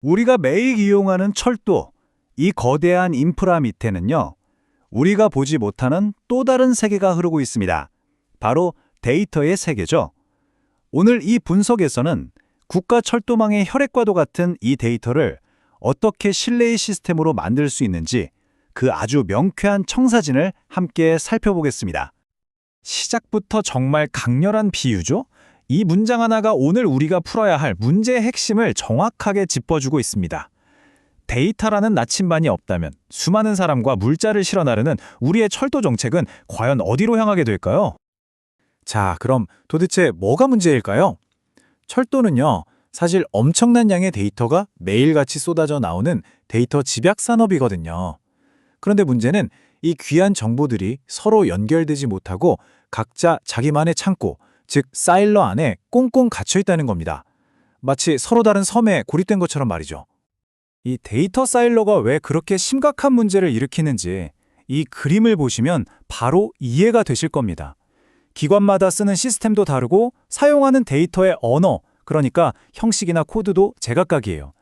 우리가 매일 이용하는 철도, 이 거대한 인프라 밑에는요, 우리가 보지 못하는 또 다른 세계가 흐르고 있습니다. 바로 데이터의 세계죠. 오늘 이 분석에서는 국가 철도망의 혈액과도 같은 이 데이터를 어떻게 신뢰의 시스템으로 만들 수 있는지 그 아주 명쾌한 청사진을 함께 살펴보겠습니다. 시작부터 정말 강렬한 비유죠? 이 문장 하나가 오늘 우리가 풀어야 할 문제의 핵심을 정확하게 짚어주고 있습니다. 데이터라는 나침반이 없다면 수많은 사람과 물자를 실어 나르는 우리의 철도 정책은 과연 어디로 향하게 될까요? 자, 그럼 도대체 뭐가 문제일까요? 철도는요, 사실 엄청난 양의 데이터가 매일같이 쏟아져 나오는 데이터 집약 산업이거든요. 그런데 문제는 이 귀한 정보들이 서로 연결되지 못하고 각자 자기만의 창고, 즉 사일러 안에 꽁꽁 갇혀 있다는 겁니다. 마치 서로 다른 섬에 고립된 것처럼 말이죠. 이 데이터 사일러가 왜 그렇게 심각한 문제를 일으키는지 이 그림을 보시면 바로 이해가 되실 겁니다. 기관마다 쓰는 시스템도 다르고 사용하는 데이터의 언어, 그러니까 형식이나 코드도 제각각이에요.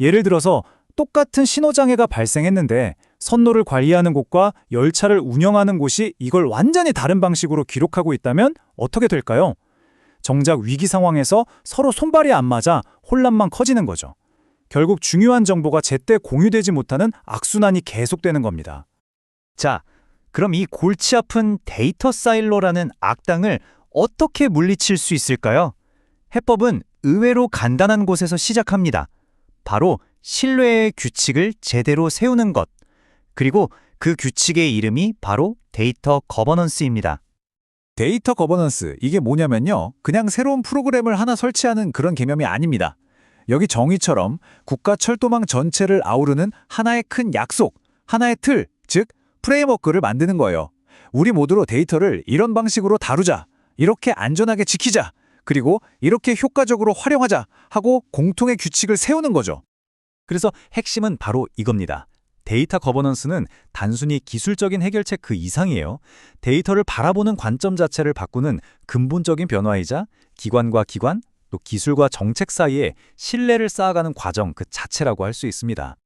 예를 들어서 똑같은 신호장애가 발생했는데 선로를 관리하는 곳과 열차를 운영하는 곳이 이걸 완전히 다른 방식으로 기록하고 있다면 어떻게 될까요? 정작 위기 상황에서 서로 손발이 안 맞아 혼란만 커지는 거죠. 결국 중요한 정보가 제때 공유되지 못하는 악순환이 계속되는 겁니다. 자, 그럼 이 골치 아픈 데이터 사일로라는 악당을 어떻게 물리칠 수 있을까요? 해법은 의외로 간단한 곳에서 시작합니다. 바로 신뢰의 규칙을 제대로 세우는 것. 그리고 그 규칙의 이름이 바로 데이터 거버넌스입니다. 데이터 거버넌스, 이게 뭐냐면요, 그냥 새로운 프로그램을 하나 설치하는 그런 개념이 아닙니다. 여기 정의처럼 국가 철도망 전체를 아우르는 하나의 큰 약속, 하나의 틀, 즉 프레임워크를 만드는 거예요. 우리 모두로 데이터를 이런 방식으로 다루자, 이렇게 안전하게 지키자, 그리고 이렇게 효과적으로 활용하자 하고 공통의 규칙을 세우는 거죠. 그래서 핵심은 바로 이겁니다. 데이터 거버넌스는 단순히 기술적인 해결책 그 이상이에요. 데이터를 바라보는 관점 자체를 바꾸는 근본적인 변화이자 기관과 기관, 또 기술과 정책 사이에 신뢰를 쌓아가는 과정 그 자체라고 할 수 있습니다.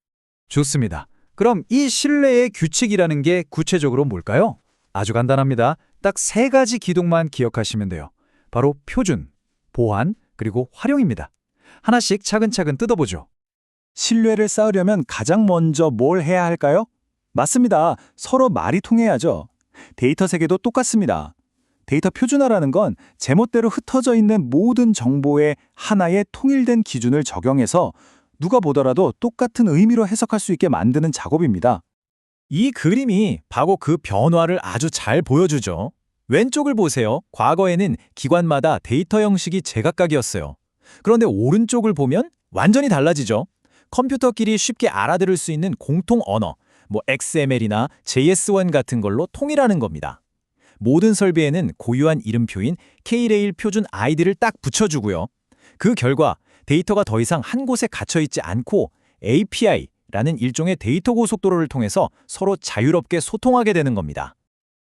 좋습니다. 그럼 이 신뢰의 규칙이라는 게 구체적으로 뭘까요? 아주 간단합니다. 딱 3가지 기둥만 기억하시면 돼요. 바로 표준, 보안, 그리고 활용입니다. 하나씩 차근차근 뜯어보죠. 신뢰를 쌓으려면 가장 먼저 뭘 해야 할까요? 맞습니다. 서로 말이 통해야죠. 데이터 세계도 똑같습니다. 데이터 표준화라는 건 제멋대로 흩어져 있는 모든 정보에 하나의 통일된 기준을 적용해서 누가 보더라도 똑같은 의미로 해석할 수 있게 만드는 작업입니다. 이 그림이 바로 그 변화를 아주 잘 보여주죠. 왼쪽을 보세요. 과거에는 기관마다 데이터 형식이 제각각이었어요. 그런데 오른쪽을 보면 완전히 달라지죠. 컴퓨터끼리 쉽게 알아들을 수 있는 공통 언어, XML이나 JS1 같은 걸로 통일하는 겁니다. 모든 설비에는 고유한 이름표인 K-레일 표준 아이디를 딱 붙여주고요. 그 결과 데이터가 더 이상 한 곳에 갇혀있지 않고 API라는 일종의 데이터 고속도로를 통해서 서로 자유롭게 소통하게 되는 겁니다.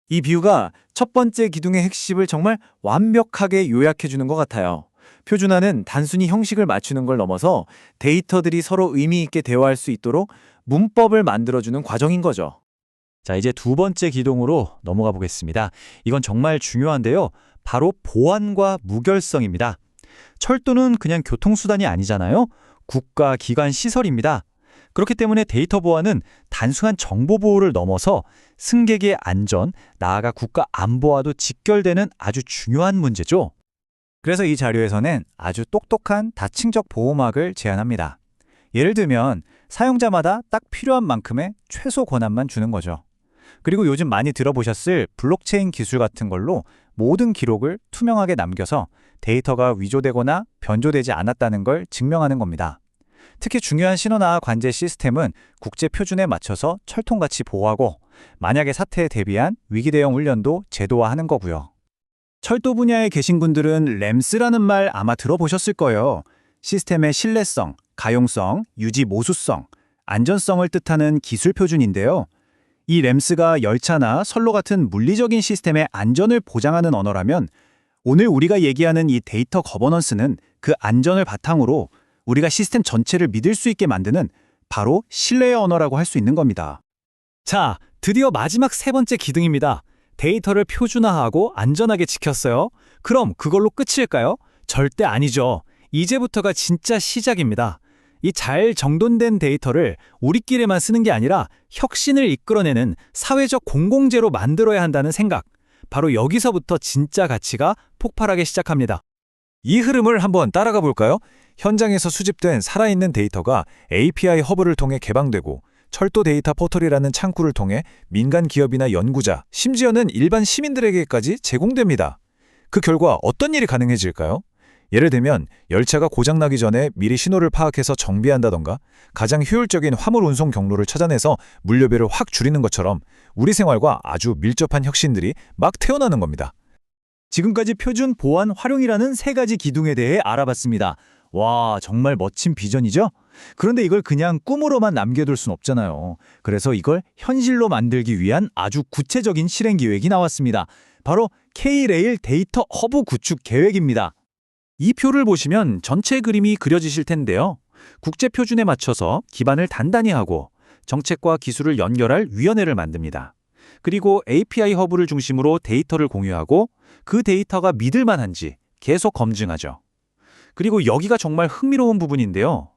이 비유가 첫 번째 기둥의 핵심을 정말 완벽하게 요약해주는 것 같아요. 표준화는 단순히 형식을 맞추는 걸 넘어서 데이터들이 서로 의미 있게 대화할 수 있도록 문법을 만들어주는 과정인 거죠. 자, 이제 2번째 기둥으로 넘어가 보겠습니다. 이건 정말 중요한데요. 바로 보안과 무결성입니다. 철도는 그냥 교통수단이 아니잖아요. 국가, 기관, 시설입니다. 그렇기 때문에 데이터 보안은 단순한 정보 보호를 넘어서 승객의 안전, 나아가 국가 안보와도 직결되는 아주 중요한 문제죠. 그래서 이 자료에서는 아주 똑똑한 다층적 보호막을 제안합니다. 예를 들면 사용자마다 딱 필요한 만큼의 최소 권한만 주는 거죠. 그리고 요즘 많이 들어보셨을 블록체인 기술 같은 걸로 모든 기록을 투명하게 남겨서 데이터가 위조되거나 변조되지 않았다는 걸 증명하는 겁니다. 특히 중요한 신호나 관제 시스템은 국제 표준에 맞춰서 철통같이 보호하고 만약의 사태에 대비한 위기 대응 훈련도 제도화하는 거고요. 철도 분야에 계신 분들은 램스라는 말 아마 들어보셨을 거예요. 시스템의 신뢰성, 가용성, 유지 모수성, 안전성을 뜻하는 기술 표준인데요. 이 램스가 열차나 선로 같은 물리적인 시스템의 안전을 보장하는 언어라면 오늘 우리가 얘기하는 이 데이터 거버넌스는 그 안전을 바탕으로 우리가 시스템 전체를 믿을 수 있게 만드는 바로 신뢰의 언어라고 할 수 있는 겁니다. 자, 드디어 마지막 세 번째 기둥입니다. 데이터를 표준화하고 안전하게 지켰어요. 그럼 그걸로 끝일까요? 절대 아니죠. 이제부터가 진짜 시작입니다. 이 잘 정돈된 데이터를 우리끼리만 쓰는 게 아니라 혁신을 이끌어내는 사회적 공공재로 만들어야 한다는 생각. 바로 여기서부터 진짜 가치가 폭발하기 시작합니다. 이 흐름을 한번 따라가 볼까요? 현장에서 수집된 살아있는 데이터가 API 허브를 통해 개방되고 철도 데이터 포털이라는 창구를 통해 민간 기업이나 연구자, 심지어는 일반 시민들에게까지 제공됩니다. 그 결과 어떤 일이 가능해질까요? 예를 들면 열차가 고장나기 전에 미리 신호를 파악해서 정비한다던가 가장 효율적인 화물 운송 경로를 찾아내서 물류비를 확 줄이는 것처럼 우리 생활과 아주 밀접한 혁신들이 막 태어나는 겁니다. 지금까지 표준, 보안, 활용이라는 세 가지 기둥에 대해 알아봤습니다. 와, 정말 멋진 비전이죠? 그런데 이걸 그냥 꿈으로만 남겨둘 순 없잖아요. 그래서 이걸 현실로 만들기 위한 아주 구체적인 실행 계획이 나왔습니다. 바로 K-레일 데이터 허브 구축 계획입니다. 이 표를 보시면 전체 그림이 그려지실 텐데요. 국제 표준에 맞춰서 기반을 단단히 하고 정책과 기술을 연결할 위원회를 만듭니다. 그리고 API 허브를 중심으로 데이터를 공유하고 그 데이터가 믿을 만한지 계속 검증하죠. 그리고 여기가 정말 흥미로운 부분인데요.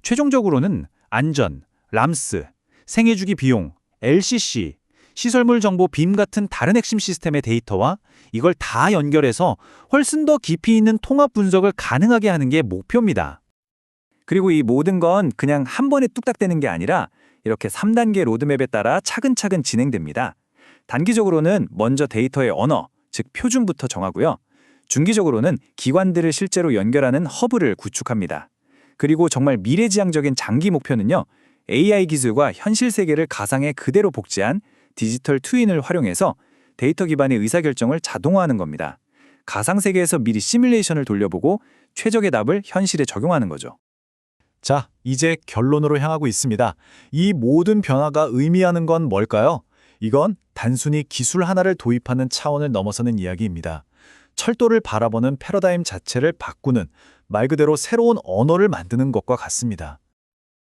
최종적으로는 안전, 람스, 생애주기 비용, LCC, 시설물 정보 빔 같은 다른 핵심 시스템의 데이터와 이걸 다 연결해서 훨씬 더 깊이 있는 통합 분석을 가능하게 하는 게 목표입니다. 그리고 이 모든 건 그냥 한 번에 뚝딱 되는 게 아니라 이렇게 3단계 로드맵에 따라 차근차근 진행됩니다. 단기적으로는 먼저 데이터의 언어, 즉 표준부터 정하고요. 중기적으로는 기관들을 실제로 연결하는 허브를 구축합니다. 그리고 정말 미래지향적인 장기 목표는요. AI 기술과 현실 세계를 가상에 그대로 복제한 디지털 트윈을 활용해서 데이터 기반의 의사결정을 자동화하는 겁니다. 가상 세계에서 미리 시뮬레이션을 돌려보고 최적의 답을 현실에 적용하는 거죠. 자, 이제 결론으로 향하고 있습니다. 이 모든 변화가 의미하는 건 뭘까요? 이건 단순히 기술 하나를 도입하는 차원을 넘어서는 이야기입니다. 철도를 바라보는 패러다임 자체를 바꾸는 말 그대로 새로운 언어를 만드는 것과 같습니다.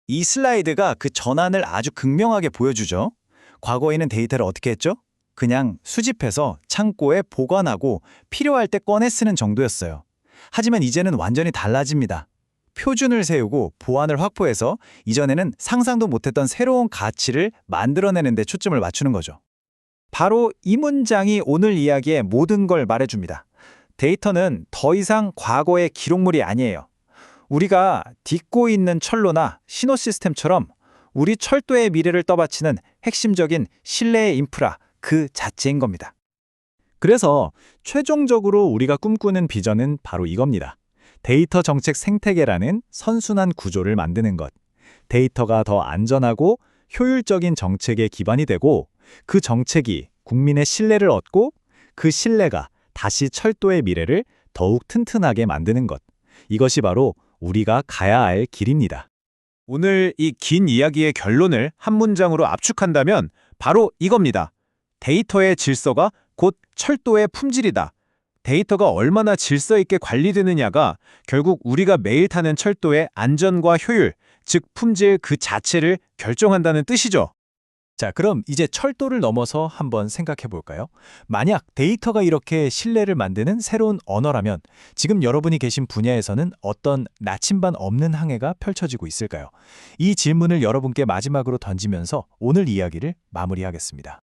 이 슬라이드가 그 전환을 아주 극명하게 보여주죠. 과거에는 데이터를 어떻게 했죠? 그냥 수집해서 창고에 보관하고 필요할 때 꺼내 쓰는 정도였어요. 하지만 이제는 완전히 달라집니다. 표준을 세우고 보안을 확보해서 이전에는 상상도 못했던 새로운 가치를 만들어내는 데 초점을 맞추는 거죠. 바로 이 문장이 오늘 이야기의 모든 걸 말해줍니다. 데이터는 더 이상 과거의 기록물이 아니에요. 우리가 딛고 있는 철로나 신호 시스템처럼 우리 철도의 미래를 떠받치는 핵심적인 신뢰의 인프라 그 자체인 겁니다. 그래서 최종적으로 우리가 꿈꾸는 비전은 바로 이겁니다. 데이터 정책 생태계라는 선순환 구조를 만드는 것. 데이터가 더 안전하고 효율적인 정책의 기반이 되고 그 정책이 국민의 신뢰를 얻고 그 신뢰가 다시 철도의 미래를 더욱 튼튼하게 만드는 것. 이것이 바로 우리가 가야 할 길입니다. 오늘 이 긴 이야기의 결론을 한 문장으로 압축한다면 바로 이겁니다. 데이터의 질서가 곧 철도의 품질이다. 데이터가 얼마나 질서 있게 관리되느냐가 결국 우리가 매일 타는 철도의 안전과 효율, 즉 품질 그 자체를 결정한다는 뜻이죠. 자, 그럼 이제 철도를 넘어서 한번 생각해 볼까요? 만약 데이터가 이렇게 신뢰를 만드는 새로운 언어라면 지금 여러분이 계신 분야에서는 어떤 나침반 없는 항해가 펼쳐지고 있을까요? 이 질문을 여러분께 마지막으로 던지면서 오늘 이야기를 마무리하겠습니다.